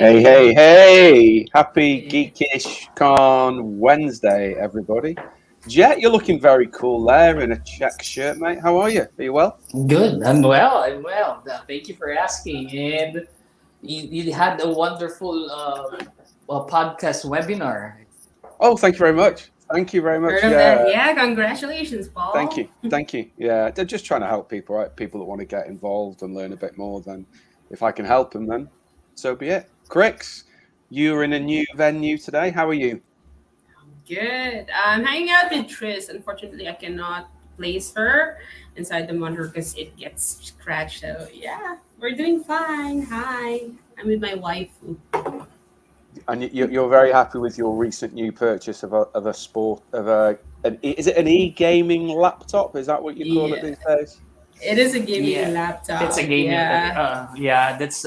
Hey, hey, hey! Happy Geekish Khan Wednesday, everybody. Jet, you're looking very cool there in a check shirt, mate. How are you? Are you well? Good. I'm well. I'm well. Thank you for asking. And you had a wonderful podcast webinar. Oh, thank you very much. Thank you very Heard much. of that? Yeah, Yeah, congratulations, thank Paul. you. Thank you. Yeah, they're just trying to help people, right? People that want to get involved and learn a bit more. Then, if I can help them, then so be it. Crix, you're in a new venue today. How are you? Good. I'm hanging out with Tris. Unfortunately, I cannot place her inside the monitor because it gets scratched. So yeah, we're doing fine. Hi. I'm with my waifu. And you're very happy with your recent new purchase of a sport of is it an e-gaming laptop? Is that what you call it Yeah, these days? it is a gaming Yeah, it's a laptop. gaming. Yeah. Yeah, that's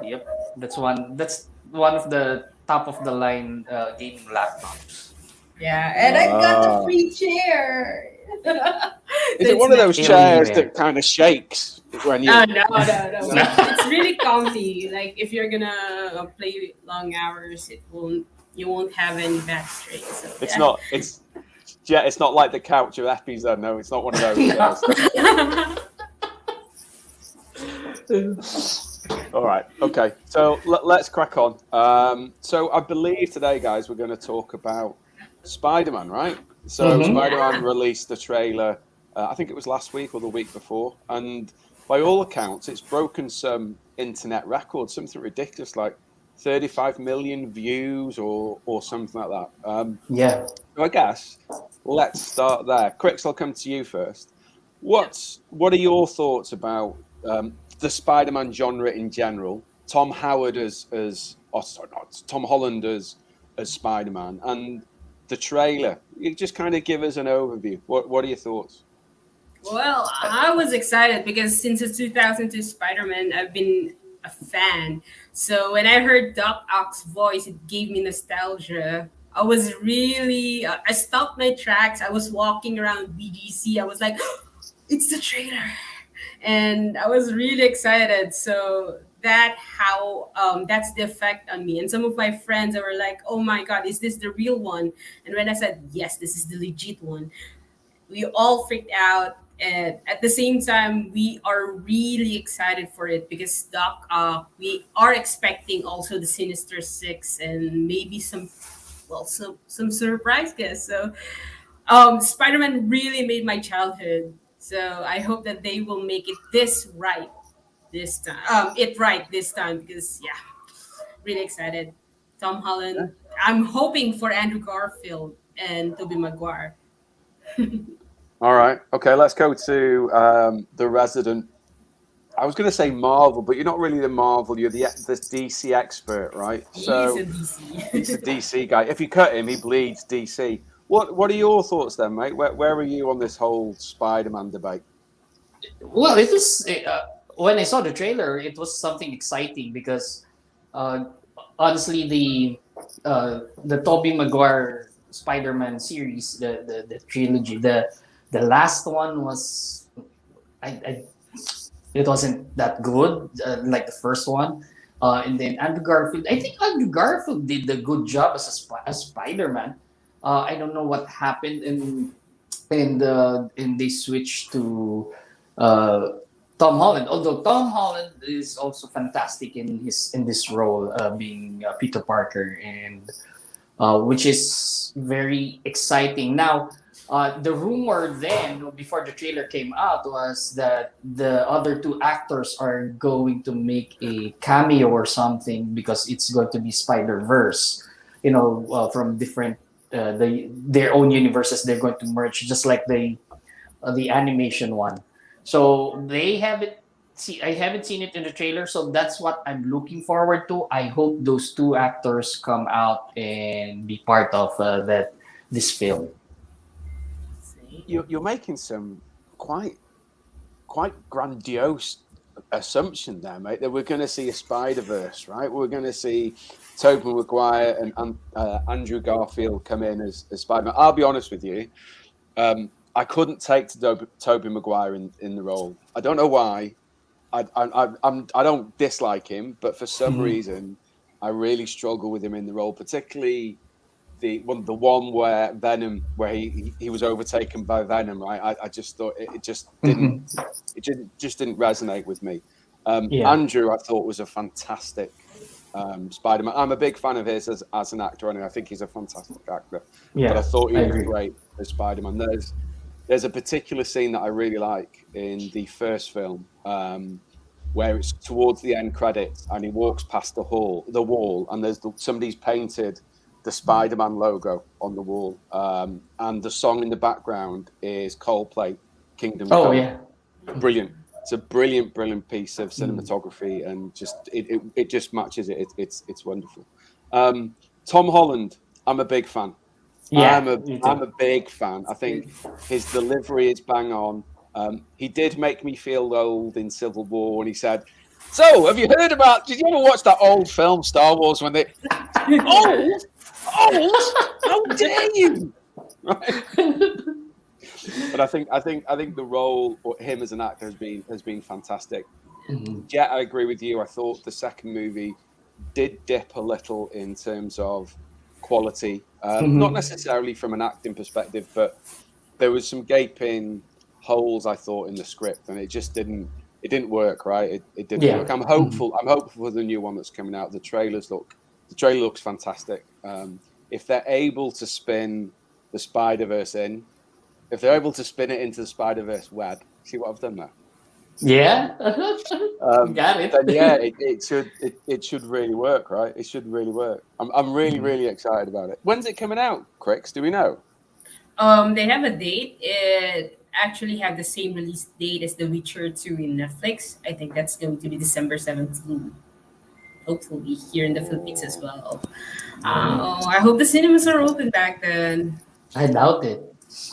yep. That's one. That's one of the top of the line gaming laptops. Yeah, and I got the Ah, free chair. So is it it's one of nice. those Alien chairs Bear. that kind of shakes when you? Oh no, it's really comfy. Like if you're gonna play long hours, you won't have any back strain. So It's not. It's not like the couch of Epi's. Though. No, it's not one of those No. chairs. yeah. All right. Okay. So let's crack on. So I believe today, guys, we're going to talk about Spider-Man, right? So Mm-hmm. Spider-Man Yeah. released the trailer. I think it was last week or the week before, and by all accounts, it's broken some internet records, something ridiculous, like 35 million views or something like that. Yeah. So I guess let's start there. Crix, I'll come to you first. What are your thoughts about the Spider-Man genre in general? Tom Howard Tom Holland as Spider-Man, and the trailer. You just kind of give us an overview. What are your thoughts? Well, I was excited because since the 2002 Spider-Man, I've been a fan. So when I heard Doc Ock's voice, it gave me nostalgia. I was really, I stopped my tracks. I was walking around BGC. I was like, it's the trailer. And I was really excited. So that's the effect on me. And some of my friends were like, "Oh my God, is this the real one?" And when I said yes, this is the legit one, we all freaked out. And at the same time, we are really excited for it because we are expecting also the Sinister Six and maybe some surprise guests. So Spider-Man really made my childhood. So I hope that they will make it this right this time. It right this time because yeah, really excited. Tom Yeah. Holland. I'm hoping for Andrew Garfield and Tobey Maguire. All right. Okay. Let's go to the resident. I was going to say Marvel, but you're not really the Marvel. You're the DC expert, right? He's So a DC. he's the DC guy. If you cut him, he bleeds DC. What are your thoughts then, mate? Where are you on this whole Spider-Man debate? Well, it was when I saw the trailer, it was something exciting because uh, honestly, the Tobey Maguire Spider-Man series, the trilogy, the last one was I it wasn't that good like the first one. And then Andrew Garfield, I think Andrew Garfield did a good job as as Spider-Man. I don't know what happened and they switched to uh, Tom Holland. Although Tom Holland is also fantastic in this role, being Peter Parker, and which is very exciting. Now, the rumor then before the trailer came out was that the other two actors are going to make a cameo or something because it's going to be Spider Verse. From different their own universes, they're going to merge just like the animation one. So they haven't see I haven't seen it in the trailer, so that's what I'm looking forward to. I hope those two actors come out and be part of that this film. You're making some quite grandiose assumption there, mate. That we're going to see a Spider Verse, right? We're going to see Tobey Maguire and Andrew Garfield come in as Spider Man. I'll be honest with you. I couldn't take to Tobey Maguire in the role. I don't know why. I don't dislike him, but for some reason, I really struggle with him in the role, particularly the one where Venom, where he was overtaken by Venom. Right, I just thought it just didn't Mhm. just didn't resonate with me. Yeah. Andrew, I thought was a fantastic Spider-Man. I'm a big fan of his as an actor, and I think he's a fantastic actor. But I Yeah. thought he I was agree. great as Spider-Man. There's a particular scene that I really like in the first film, where it's towards the end credits, and he walks past the wall, and somebody's painted the Spider-Man logo on the wall, and the song in the background is Coldplay, "Kingdom Oh Come." yeah. Brilliant. It's a brilliant piece of Mm. cinematography, and it just matches it. It's wonderful. Tom Holland, I'm a big fan. I'm Yeah. a Me I'm too. a big fan. I think his delivery is bang on. He did make me feel old in Civil War when he said, "So, have you heard about? Did you ever watch that old film Star Wars when they old old? How dare you?" Right? But I think the role or him as an actor has been fantastic. Mhm. Yeah, I agree with you. I thought the second movie did dip a little in terms of quality, not Mhm. necessarily from an acting perspective, but there was some gaping holes I thought in the script, and it didn't work. Right, it didn't Yeah. work. I'm Mhm. hopeful. I'm hopeful for the new one that's coming out. The trailer looks fantastic. If they're able to spin the Spider Verse in, if they're able to spin it into the Spider Verse web, see what I've done there. Yeah. Got Then yeah, it. it should really work, right? It should really work. I'm really Mhm. really excited about it. When's it coming out, Crix? Do we know? They have a date. It actually have the same release date as The Witcher 2 in Netflix. I think that's going to be December 17th. Hopefully here in the Philippines as Oh, well. Mm. I hope the cinemas are open back then. I doubt it.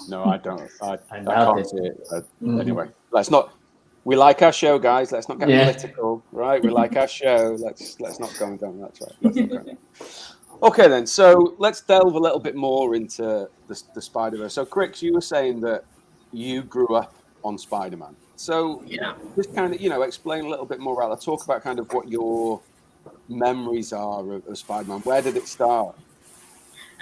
no, I don't. I I doubt can't it. see it. Anyway, Mhm. let's not. We like our show, guys. Let's not get Yeah. political, right? We like our show. Let's not go down that track. Let's not go down. Okay, then. So let's delve a little bit more into the Spider Verse. So, Crix, you were saying that you grew up on Spider Man. So Yeah. just kind of explain a little bit more about that. Talk about kind of what your memories are of Spider Man. Where did it start?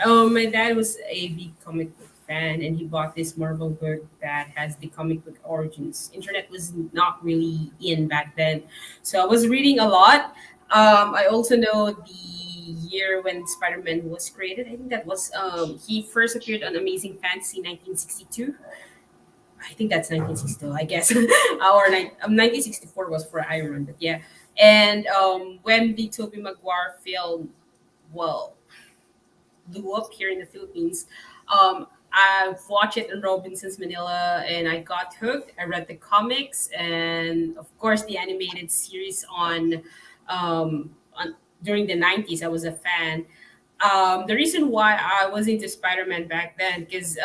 My dad was a big comic book fan, and he bought this Marvel book that has the comic book origins. Internet was not really in back then, so I was reading a lot. I also know the year when Spider-Man was created. I think that was he first appeared on Amazing Fantasy 1962. I think that's 1962, I guess, or 1964 was for Iron Man, but yeah. And when the Tobey Maguire film, well, blew up here in the Philippines. I've watched it in Robinson's Manila and I got hooked. I read the comics and of course the animated series on during the 90s. I was a fan. The reason why I was into Spider-Man back then because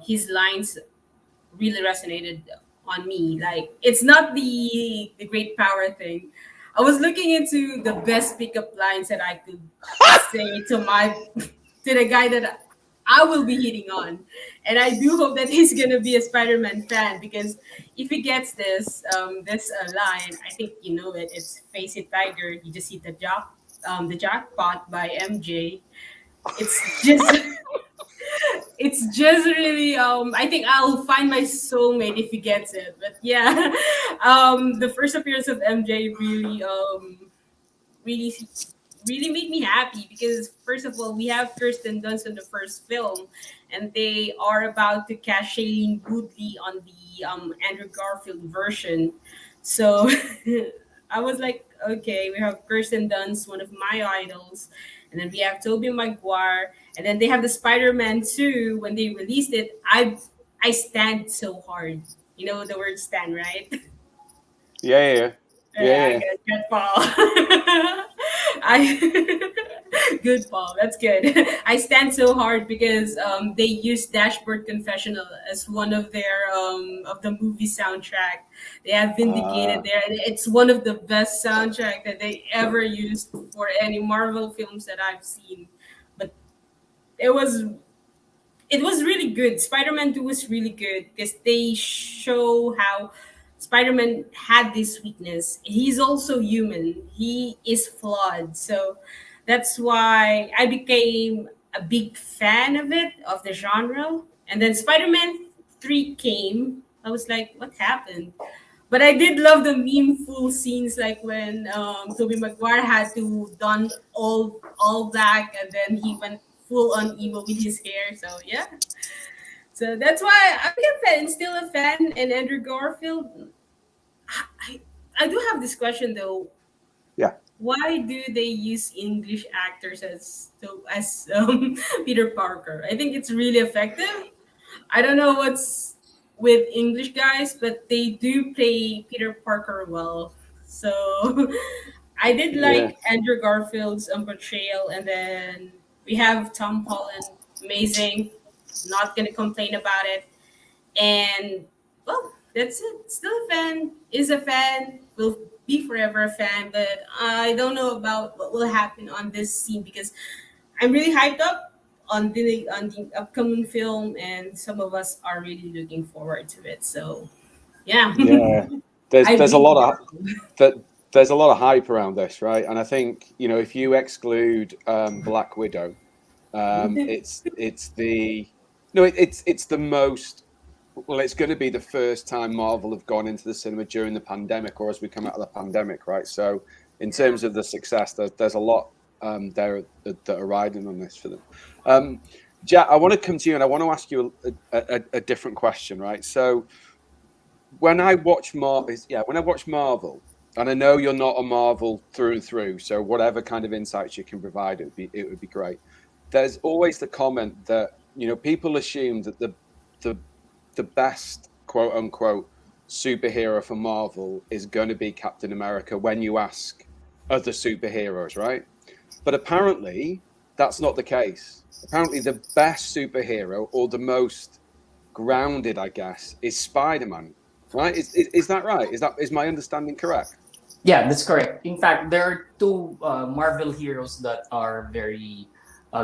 his lines really resonated on me. Like it's not the great power thing. I was looking into the best pickup lines that I could say to my to the guy that I will be hitting on. And I do hope that he's gonna be a Spider-Man fan because if he gets this line, I think you know it. It's Face It Tiger. You just hit the jackpot by MJ. It's just it's just really I think I'll find my soulmate if he gets it. But yeah, the first appearance of MJ really really made me happy because first of all we have Kirsten Dunst in the first film and they are about to cast Shailene Woodley on the Andrew Garfield version. So I was like, okay, we have Kirsten Dunst, one of my idols, and then we have Tobey Maguire, and then they have the Spider-Man 2 when they released it. I stand so hard. You know the word stand, right? Yeah, yeah, yeah, Yeah, yeah. good Paul. I good Paul. That's good. I stand so hard because they use Dashboard Confessional as one of the movie soundtrack. They have Uh, Vindicated there, and it's one of the best soundtrack that they ever used for any Marvel films that I've seen. But it was it was really good. Spider-Man 2 was really good because they show how Spider-Man had this weakness. He's also human. He is flawed. So That's why I became a big fan of it, of the genre. And then Spider-Man 3 came. I was like, what happened? But I did love the meme full scenes, like when Tobey Maguire had to don all black and then he went full on emo with his hair. So yeah. So that's why I became a fan, still a fan. And Andrew Garfield, I, I do have this question though. Yeah. Why do they use English actors as Peter Parker? I think it's really effective. I don't know what's with English guys, but they do play Peter Parker well. So I did Yeah. like Andrew Garfield's portrayal, and then we have Tom Holland, amazing. Not gonna complain about it. And well, that's it. Still a fan. Is a fan. Will be forever a fan. But I don't know about what will happen on this scene because I'm really hyped up on the upcoming film, and some of us are really looking forward to it. So yeah, Yeah. I There's a believe lot of that. There's a lot of hype around this, right? And I think, you know, if you exclude Black Widow, it's the no, it's the most. Well, it's going to be the first time Marvel have gone into the cinema during the pandemic, or as we come out of the pandemic, right? So, in terms of the success, there's a lot there that are riding on this for them. Jack, I want to come to you, and I want to ask you a different question, right? So, when I watch Marvel, and I know you're not a Marvel through and through, so whatever kind of insights you can provide, it would be great. There's always the comment that, you know, people assume that the the best quote unquote superhero for Marvel is going to be Captain America when you ask other superheroes, right? But apparently that's not the case. Apparently the best superhero, or the most grounded, I guess, is Spider-Man, right? Is that right? Is my understanding correct? Yeah, that's correct. In fact, there are two Marvel heroes that are very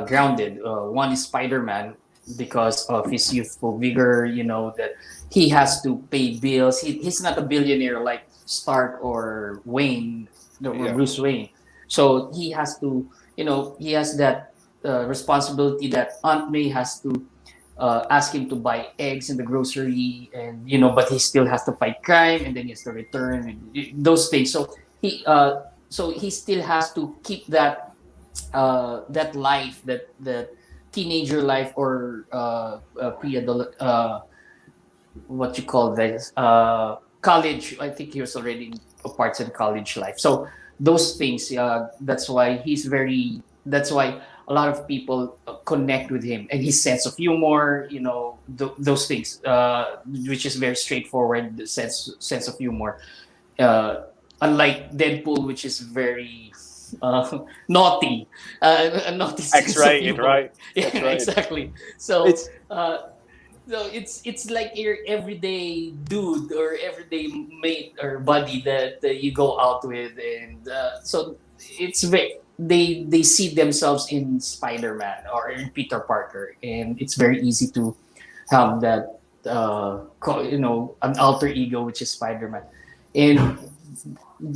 grounded. One is Spider-Man because of his youthful vigor. You know that he has to pay bills. He's not a billionaire like Stark or Wayne, or Yeah. Bruce Wayne. So he has to, he has that responsibility that Aunt May has to ask him to buy eggs in the grocery, and but he still has to fight crime, and then he has to return and those things. So he still has to keep that life, that teenager life, or pre-adult, what you call this, college. I think he was already in parts in college life. So those things. That's why he's very. That's why a lot of people connect with him, and his sense of humor. Those things, which is very straightforward. The sense of humor. Uh, Unlike Deadpool, which is very naughty, a naughty sense of X-rated, humor. right? Yeah, X-rated. exactly. So. It's It's like your everyday dude or everyday mate or buddy that you go out with, and so it's very, they see themselves in Spider-Man or in Peter Parker, and it's very easy to have that an alter ego, which is Spider-Man. And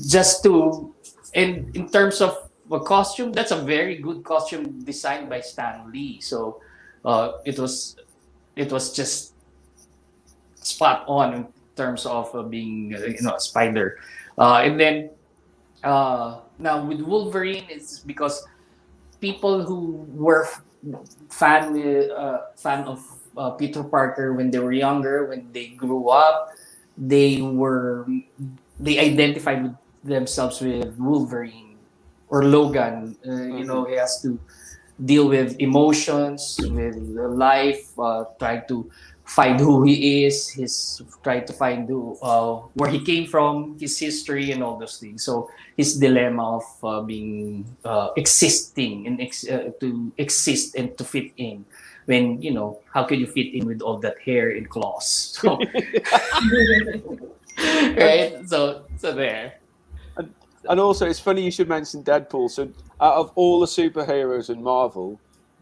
just to and in terms of a costume, that's a very good costume designed by Stan Lee. So it was just spot on in terms of being a spider. And then now with Wolverine, it's because people who were fan of Peter Parker when they were younger, when they grew up, they were they identified with themselves with Wolverine or Logan. He has to deal with emotions, with life, try to find who he is, his try to find where he came from, his history, and all those things. So his dilemma of being existing and to exist and to fit in. When how can you fit in with all that hair and claws? So, right? So there. And also, it's funny you should mention Deadpool. So, out of all the superheroes in Marvel,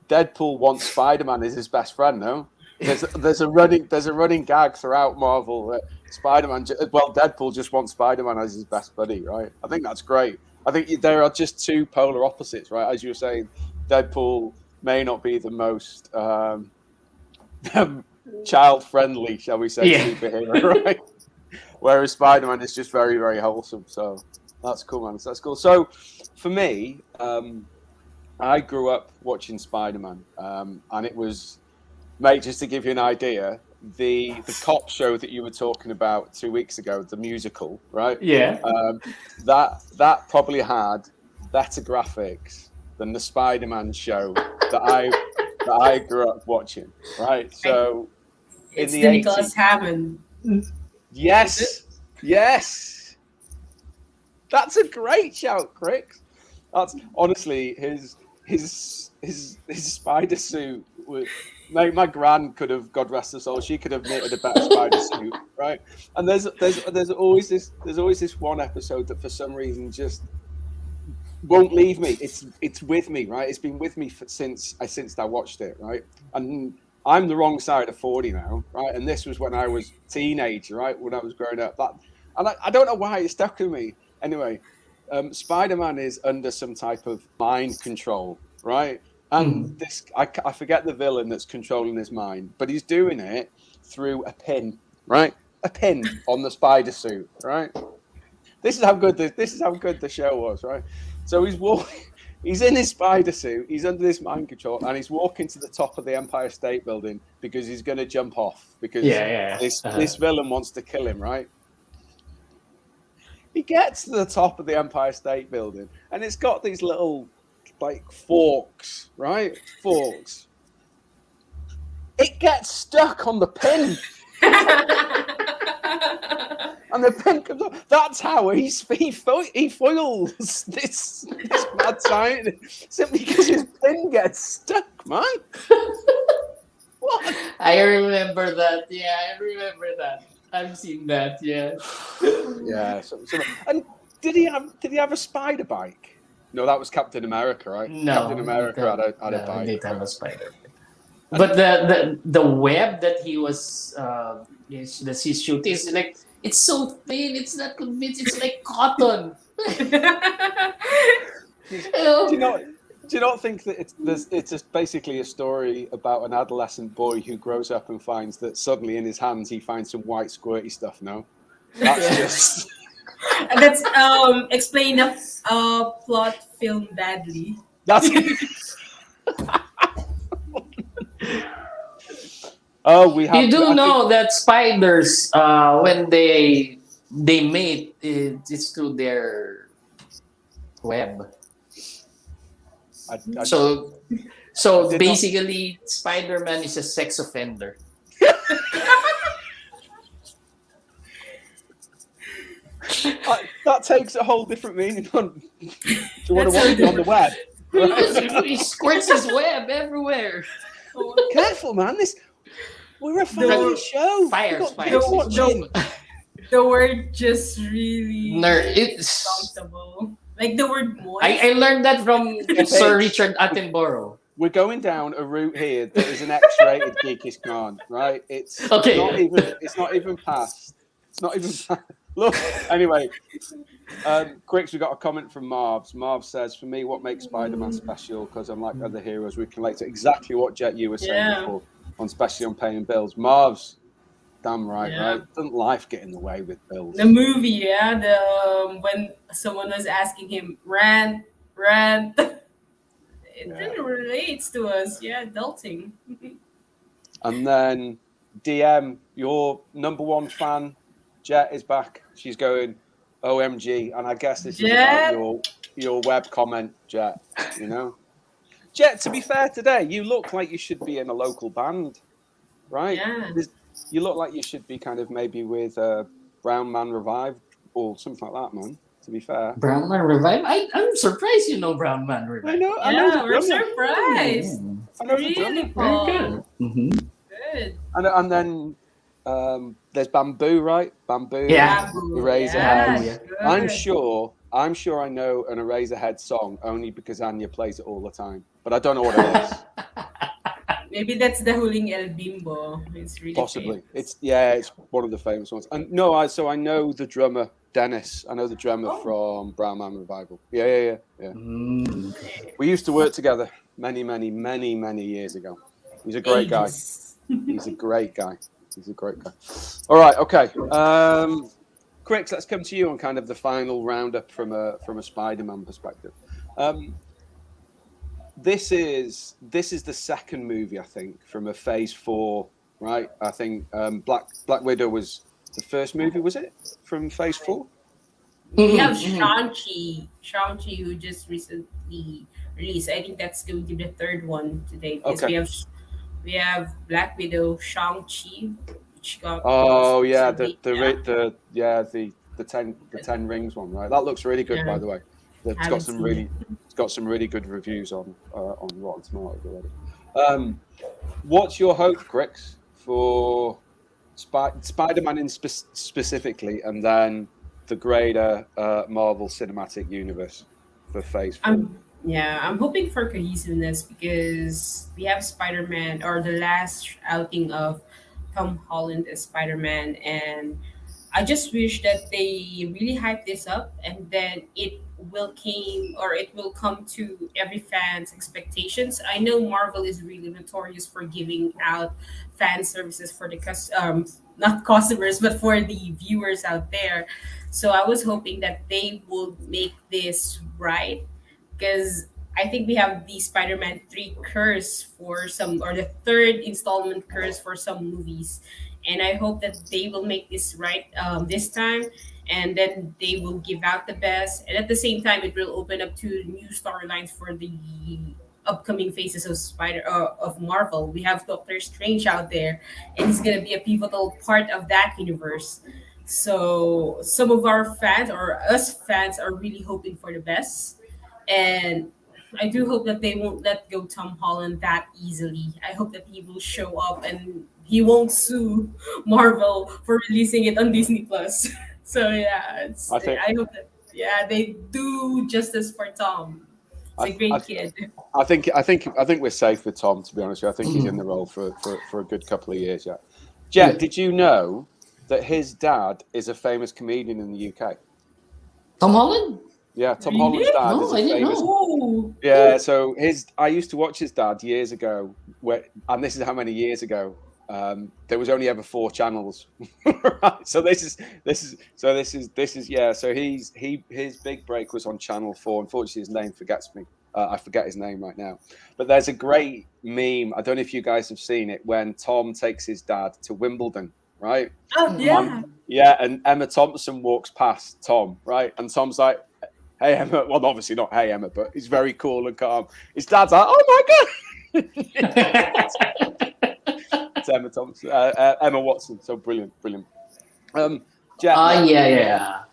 Deadpool wants Spider-Man as his best friend. No, there's a running gag throughout Marvel that Deadpool just wants Spider-Man as his best buddy. Right? I think that's great. I think there are just two polar opposites, right? As you were saying, Deadpool may not be the most child-friendly, shall we say, superhero, right? Whereas Spider-Man is just very, very wholesome. So that's cool, man. That's cool. So for me, I grew up watching Spider-Man, and it was, mate, just to give you an idea, the cop show that you were talking about 2 weeks ago, the musical, right? Yeah. That probably had better graphics than the Spider-Man show that I grew up watching, right? So It's in the the Nicholas 80s, Hammond. yes, that's a great shout, Chris. That's honestly his spider suit. My gran could have, God rest her soul, she could have knitted a better spider suit, right? And there's always this one episode that for some reason just won't leave me. It's with me, right? It's been with me since I watched it, right? And I'm the wrong side of 40 now, right? And this was when I was a teenager, right? When I was growing up. I don't know why it stuck with me. Anyway, Spider-Man is under some type of mind control, right? And this, I forget the villain that's controlling his mind, but he's doing it through a pin, right? A pin on the spider suit, right? This is how good the show was, right? So he's in his spider suit, he's under this mind control, and he's walking to the top of the Empire State Building because he's going to jump off because this villain wants to kill him, right? He gets to the top of the Empire State Building, and it's got these little like forks, right? Forks. It gets stuck on the pin. And the pin comes up. That's how he foils this mad scientist simply because his pin gets stuck, man. What? I remember that. Yeah, I remember that. I've seen that. Yeah. Yeah. And did he have a spider bike? No, that was Captain America, right? No, Captain America had a bike. He didn't have a spider. But the web that he was that he's shooting is like, it's so thin. It's not convinced. It's like cotton. Do you not think that it's just basically a story about an adolescent boy who grows up and finds that suddenly in his hands he finds some white squirty stuff? No, that's just. That's explain a plot film badly. That's. Oh, we have. You do know that spiders, when they mate, it's through their web. So basically, Spider-Man is a sex offender. That takes a whole different meaning on. Do you want to watch it on the web? Right? He squirts his web everywhere. Careful, man. We're a family show. Fire. The word just really It's comfortable. Like the word moist. I learned that from Sir Richard Attenborough. We're going down a route here that is an X-rated Geekish Khan, right? It's not even past. It's not even past. Look, anyway, Quicks, we got a comment from Marv's. Marv says, for me, what makes Spider-Man special, because unlike other heroes, we can relate to exactly what Jet, you were saying before, especially on paying bills. Marv's damn right, right? Doesn't life get in the way with bills? The movie, when someone was asking him, rant. It really relates to us, adulting. And then DM, your number one fan, Jet, is back. She's going, OMG. And I guess this is about your web comment, Jet, you know? Jet, to be fair today, you look like you should be in a local band, right? Yeah. You look like you should be kind of maybe with Brown Man Revived or something like that, man. To be fair, Brown Man Revive. I'm surprised you know Brown Man Revive. I know. We're surprised. I know really cool. Very good. Good. And then there's Bamboo, right? Bamboo. Yeah. Eraserhead. I'm sure I know an Eraserhead song only because Anya plays it all the time, but I don't know what it is. Maybe that's the Huling El Bimbo. It's really possibly. famous. It's one of the famous ones. And no, I know the drummer Dennis. I know the drummer Oh. from Brown Man Revival. Yeah. Mm. We used to work together many years ago. He's a great guy. Ages. He's a great guy. All right, okay. Crix, let's come to you on kind of the final roundup from a Spider-Man perspective. This is the second movie, I think, from a Phase 4, right? I think Black Widow was the first movie, was it, from Phase 4? We have Mhm. Shang-Chi, who just recently released. I think that's going to be the third one today because Okay. we have Black Widow, Shang-Chi, which got Oh released yeah, recently. Yeah, the ten rings one, right? That looks really good, by yeah, the way. It's got haven't some seen it. really good reviews on Rotten Tomatoes already. What's your hope, Crix, for Spider-Man specifically, and then the greater Marvel Cinematic Universe for Phase 4? I'm hoping for cohesiveness because we have Spider-Man or the last outing of Tom Holland as Spider-Man, and I just wish that they really hype this up and then it will come to every fan's expectations. I know Marvel is really notorious for giving out fan services for the not customers but for the viewers out there. So I was hoping that they would make this right because I think we have the Spider-Man 3 curse for some, or the third installment curse for some movies. And I hope that they will make this right this time, and then they will give out the best. And at the same time, it will open up to new storylines for the upcoming phases of of Marvel. We have Doctor Strange out there, and he's gonna be a pivotal part of that universe. So some of our fans or us fans are really hoping for the best, and I do hope that they won't let go Tom Holland that easily. I hope that he will show up and he won't sue Marvel for releasing it on Disney Plus. So yeah, I think I hope that they do justice for Tom. It's I, a I great kid. I think we're safe with Tom. To be honest, with you. I think he's in the role for a good couple of years yet. Yeah. Jet, did you know that his dad is a famous comedian in the UK? Tom Holland? Yeah, Tom Really? Holland's dad is No, a I didn't famous. know. Oh, Yeah, so I used to watch his dad years ago, and this is how many years ago. There was only ever 4 channels, right? So yeah. So his big break was on Channel 4. Unfortunately, his name forgets me. I forget his name right now. But there's a great meme. I don't know if you guys have seen it when Tom takes his dad to Wimbledon, right? oh Mhm. yeah. Yeah, and Emma Thompson walks past Tom, right? And Tom's like, "Hey Emma," well, obviously not "Hey Emma," but he's very cool and calm. His dad's like, "Oh my god!" It's Emma Thompson, Emma Watson, so brilliant. Jet, Yeah.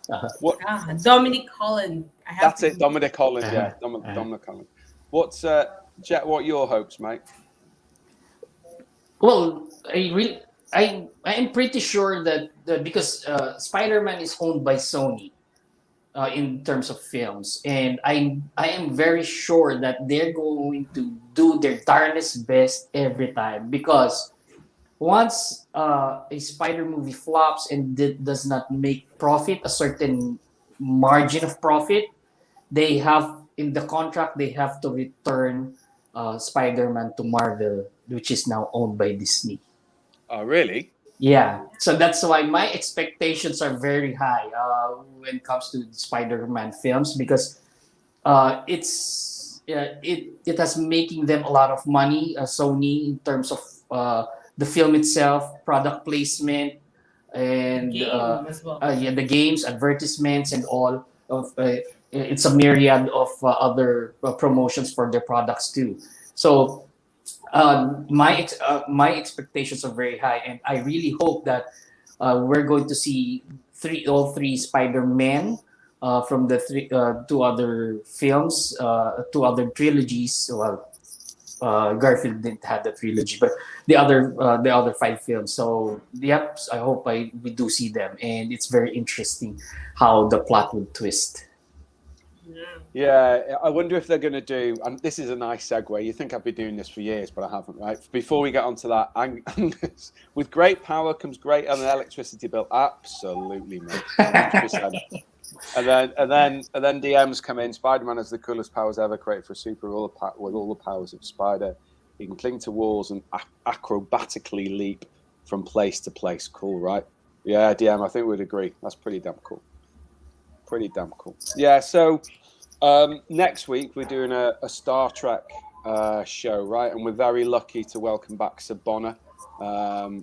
what? Dominic Holland. I have That's to it, Dominic Holland. Uh-huh. Yeah, Dominic Holland. What's Jet? What are your hopes, mate? Well, I am pretty sure that because Spider-Man is owned by Sony in terms of films, and I am very sure that they're going to do their darnest best every time because once a Spider movie flops and does not make profit, a certain margin of profit, they have in the contract they have to return Spider-Man to Marvel, which is now owned by Disney. Oh, really? Yeah, so that's why my expectations are very high when it comes to Spider-Man films because it has making them a lot of money, Sony, in terms of the film itself, product placement, and game as well. yeah, the games, advertisements, and all of it's a myriad of other promotions for their products too. So my expectations are very high, and I really hope that we're going to see all three Spider-Man from the 2 other films, 2 other trilogies. Well, Garfield didn't have the trilogy, but the other 5 films. So yep, I hope we do see them, and it's very interesting how the plot will twist. Yeah, I wonder if they're going to do, and this is a nice segue. You think I've been doing this for years, but I haven't, right? Before we get onto that, Angus, with great power comes great an electricity bill. Absolutely, mate. 100%. And then DMs come in. Spider-Man has the coolest powers ever created for a super with all the powers of Spider. He can cling to walls and acrobatically leap from place to place. Cool, right? Yeah, DM, I think we'd agree. That's pretty damn cool. Pretty damn cool. Yeah, so next week we're doing a Star Trek show, right? And we're very lucky to welcome back Sir Bonner.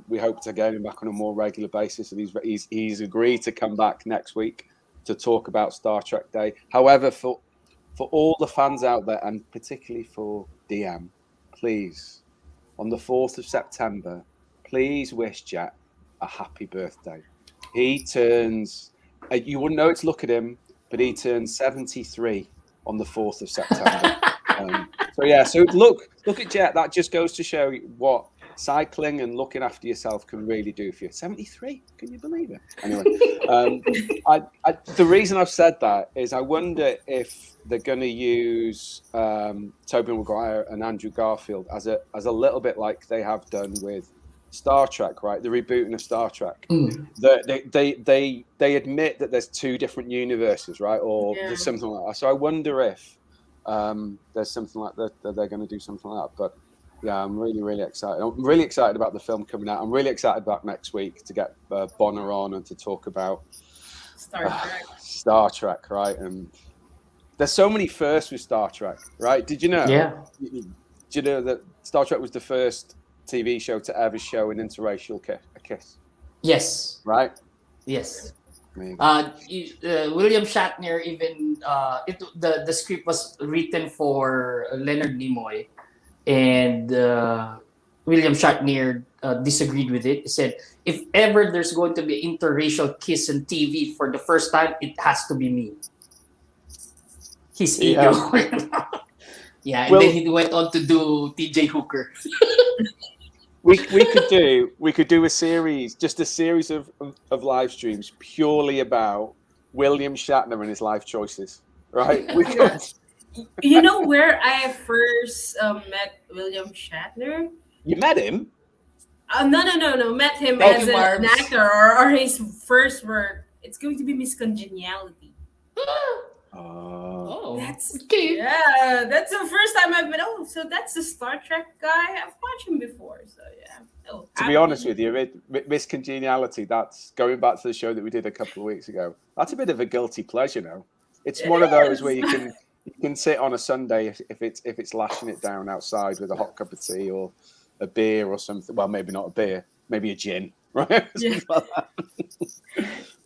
We hope to get him back on a more regular basis. And he's agreed to come back next week to talk about Star Trek Day. However, for all the fans out there, and particularly for DM, please, on the 4th of September, please wish Jet a happy birthday. He turns, you wouldn't know it to look at him, but he turns 73 on the 4th of September. So look at Jet. That just goes to show what cycling and looking after yourself can really do for you. 73, can you believe it? Anyway, the reason I've said that is I wonder if they're going to use Tobey Maguire and Andrew Garfield as a little bit like they have done with Star Trek, right? The rebooting of Star Trek. They admit that there's two different universes, right? Or there's something like that. So I wonder if there's something like that they're going to do something like that. But yeah, I'm really, really excited. I'm really excited about the film coming out. I'm really excited about next week to get Bonner on and to talk about Star Trek, right? And there's so many firsts with Star Trek, right? Did you know? Yeah. Did you know that Star Trek was the first TV show to ever show an interracial kiss? Yes. Right? Yes. William Shatner even the script was written for Leonard Nimoy, and William Shatner disagreed with it. He said, if ever there's going to be an interracial kiss on TV for the first time, it has to be me. His ego. Yeah, and then he went on to do TJ Hooker. We could do a series of live streams purely about William Shatner and his life choices, right? We could. You know where I first met William Shatner? You met him? No. Met him as an actor or his first work. It's going to be Miss Congeniality. That's okay. Yeah, that's the first time I've met. Oh, so that's the Star Trek guy. I've watched him before. So yeah. To be honest with you, Miss Congeniality. That's going back to the show that we did a couple of weeks ago. That's a bit of a guilty pleasure, now. It's one of those where you can sit on a Sunday if it's lashing it down outside with a hot cup of tea or a beer or something. Well, maybe not a beer, maybe a gin, right? Yeah.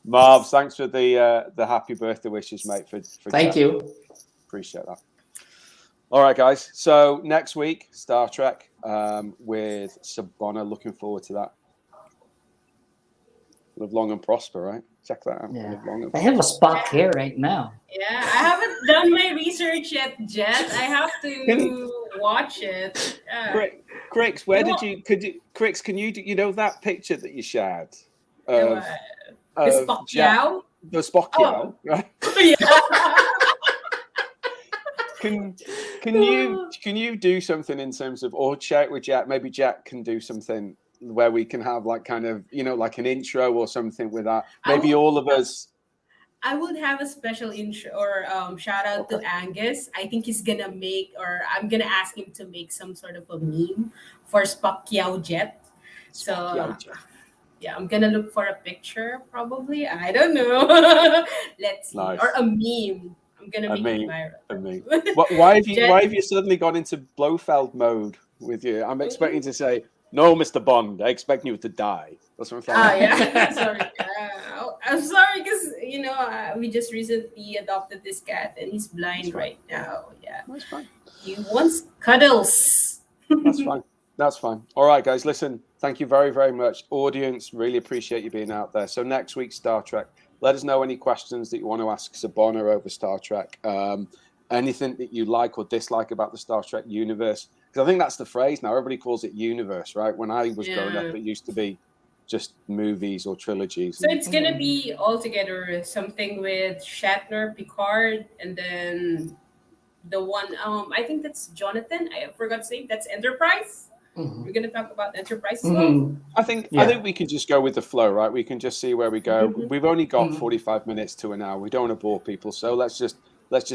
Marv, thanks for the happy birthday wishes, mate. For Thank you. Appreciate that. All right, guys. So next week, Star Trek with Sir Bonner. Looking forward to that. Live long and prosper, right? Check that out. Yeah. I have a Spock here right now. Yeah, I haven't done my research yet, Jet. I have to watch it. Crix, Crix, can you know that picture that you shared? The Spock Yow? The Spock Yow, right? Yeah. Can you do something in terms of, or share it with Jack? Maybe Jack can do something where we can have like kind of, like an intro or something with that. Maybe all of us. I would have a special intro or shout out to Angus. I think he's gonna I'm gonna ask him to make some sort of a meme for Spock Yow Jet. Yeah, I'm gonna look for a picture probably. I don't know. Let's see. Nice. Or a meme. I'm gonna make it viral. A meme. Why have you suddenly gone into Blofeld mode with you? I'm expecting to say, no, Mr. Bond, I expect you to die. That's what I'm saying. Yeah. Sorry. I'm sorry because, we just recently adopted this cat and he's blind right now. Yeah. That's fine. He wants cuddles. That's fine. All right, guys, listen, thank you very, very much. Audience, really appreciate you being out there. So next week, Star Trek. Let us know any questions that you want to ask Sir Bonner over Star Trek. Anything that you like or dislike about the Star Trek universe. Because I think that's the phrase now. Everybody calls it universe, right? When I was growing up, it used to be just movies or trilogies. So it's gonna be altogether something with Shatner, Picard, and then the one I think that's Jonathan. I forgot to say that's Enterprise. We're gonna talk about Enterprise as well. I think we can just go with the flow, right? We can just see where we go. We've only got 45 minutes to an hour. We don't want to bore people, so let's just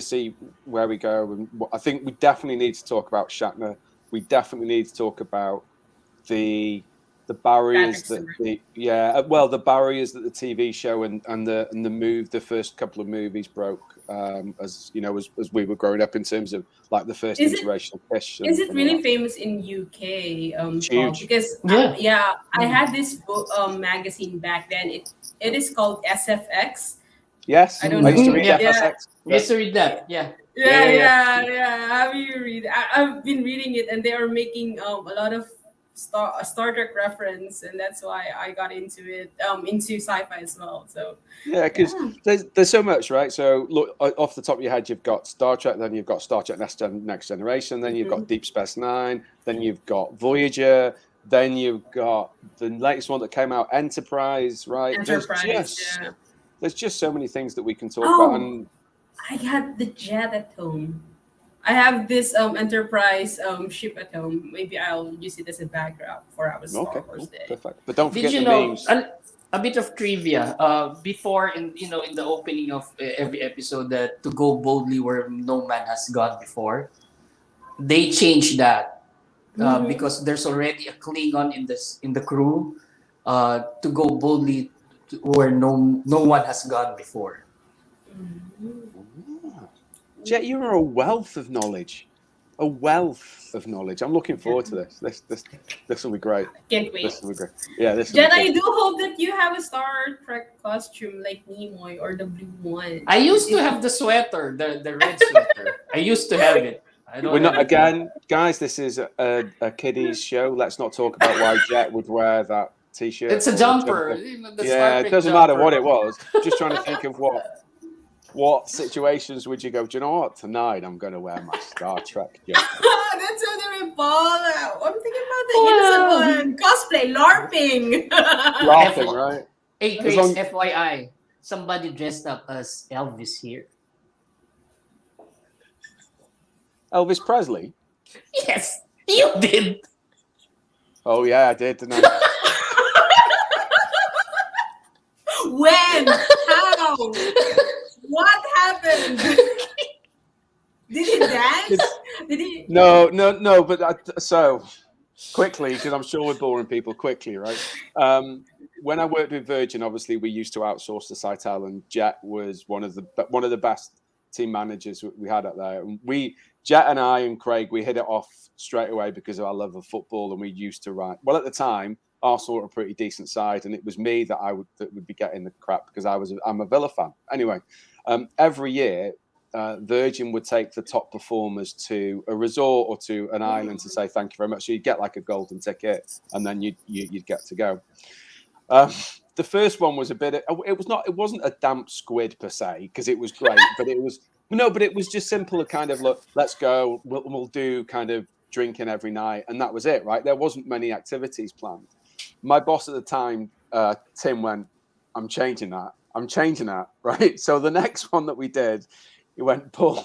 see where we go. And I think we definitely need to talk about Shatner. We definitely need to talk about the barriers that the barriers that the TV show and the first couple of movies broke, as you know, as we were growing up in terms of like the first iteration of Fish. Is it really famous in UK? It's Paul? huge. Because I had this book magazine back then. It is called SFX. Yes, I don't know. I used to read FSX. I used to read that. Yeah. Have you read? I've been reading it, and they are making a lot of Star Trek reference, and that's why I got into it, into sci-fi as well. So because there's so much, right? So look, off the top of your head, you've got Star Trek, then you've got Star Trek Next Generation, then you've got Deep Space Nine, then you've got Voyager, then you've got the latest one that came out, Enterprise, right? There's just so many things that we can talk about. And I got the jet at home. I have this Enterprise ship at home. Maybe I'll use it as a background for our Star Wars Day. Perfect. But don't forget Did you the know memes. a bit of trivia? Before in the opening of every episode, that to go boldly where no man has gone before, they changed that because there's already a Klingon in the crew to go boldly where no one has gone before. Jet, you are a wealth of knowledge. A wealth of knowledge. I'm looking forward to this. This will be great. Can't wait. This will be great. Yeah, this will Jet, be I good. do hope that you have a Star Trek costume like Nimoy or the blue one. I used to have the sweater, the red sweater. I used to have it. I don't We're not have it again, guys. This is a kiddies show. Let's not talk about why Jet would wear that T-shirt. It's a jumper. The Star Trek it doesn't jumper. matter what it was. Just trying to think of what situations would you go, do you know what? Tonight I'm going to wear my Star Trek jumper. That's so very Paul. I'm thinking about the innocent one. Cosplay, LARPing. Laughing, right? Hey, Chris, FYI, somebody dressed up as Elvis here. Elvis Presley? Yes, you did. Oh, yeah, I did, didn't I? When? How? What happened? Did he dance? Did he? No. But so quickly, because I'm sure we're boring people quickly, right? When I worked with Virgin, obviously we used to outsource to Sitel, and Jet was one of the best team managers we had out there. And Jet and I and Craig, we hit it off straight away because of our love of football, and we used to write. Well, at the time, Arsenal were a pretty decent side, and it was me that would be getting the crap because I'm a Villa fan. Anyway, every year, Virgin would take the top performers to a resort or to an island to say thank you very much. So you'd get like a golden ticket, and then you'd get to go. The first one was it wasn't a damp squid per se because it was great, but it was just simple. Kind of look, let's go. We'll do kind of drinking every night, and that was it, right? There wasn't many activities planned. My boss at the time, Tim, went, I'm changing that, right? So the next one that we did, he went, Paul,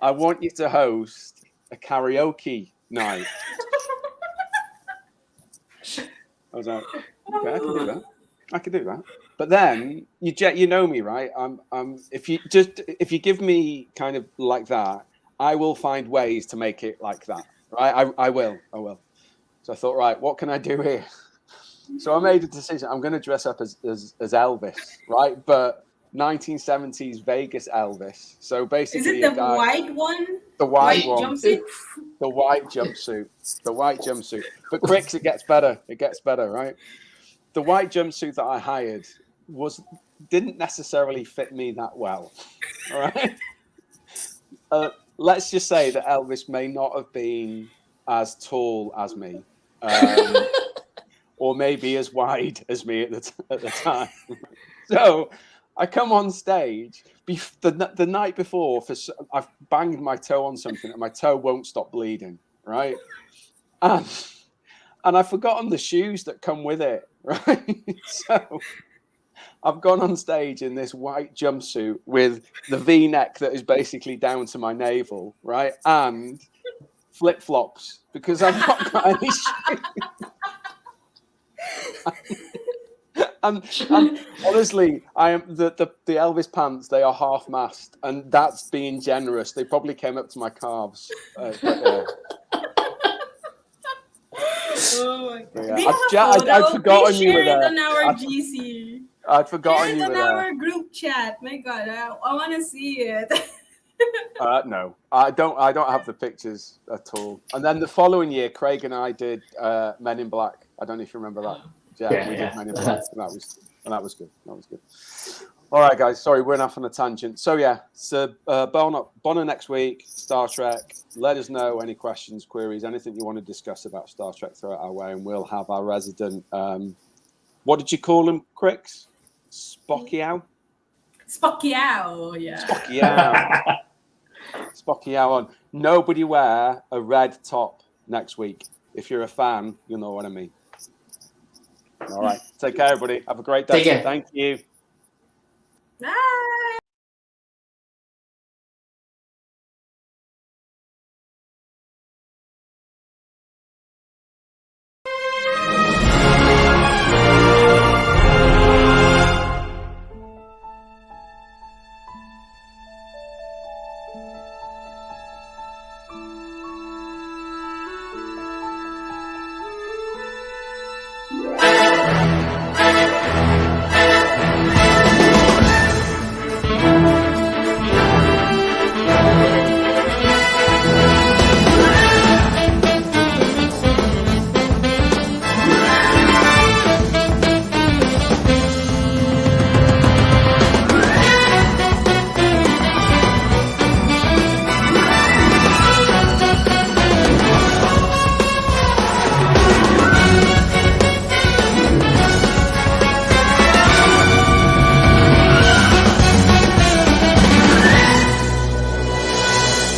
I want you to host a karaoke night. I was like, okay, I can do that. But then you know me, right? If you give me kind of like that, I will find ways to make it like that, right? I will. So I thought, right, what can I do here? So I made a decision. I'm going to dress up as Elvis, right? But 1970s Vegas Elvis. So basically, is it the white one? The white one. Jumpsuit? The white jumpsuit. But Cricks, it gets better, right? The white jumpsuit that I hired didn't necessarily fit me that well. All right. Let's just say that Elvis may not have been as tall as me, or maybe as wide as me at the time. So I come on stage the night before. I've banged my toe on something, and my toe won't stop bleeding. Right, and and I've forgotten the shoes that come with it, right? So I've gone on stage in this white jumpsuit with the V-neck that is basically down to my navel, right? And flip-flops because I've not got any shoes. And honestly, I am the Elvis pants. They are half-mast, and that's being generous. They probably came up to my calves. Oh my God. Do you have a photo? I'd forgotten Please you were share it there. on our GC. I'd forgotten Share it you on were there. our group chat. My God, I want to see it. No, I don't have the pictures at all. And then the following year, Craig and I did Men in Black. I don't know if you remember that. Yeah, we did Men in Black. And that was good. That was good. All right, guys. Sorry, we're off on a tangent. So yeah, so Bonner next week, Star Trek. Let us know any questions, queries, anything you want to discuss about Star Trek. Throw it our way, and we'll have our resident. What did you call him, Crix? Spockiao? Spockiao, yeah. Spockiao. Spockiao on. Nobody wear a red top next week. If you're a fan, you'll know what I mean. All right. Take care, everybody. Have a great day. Take care. Thank you. Bye.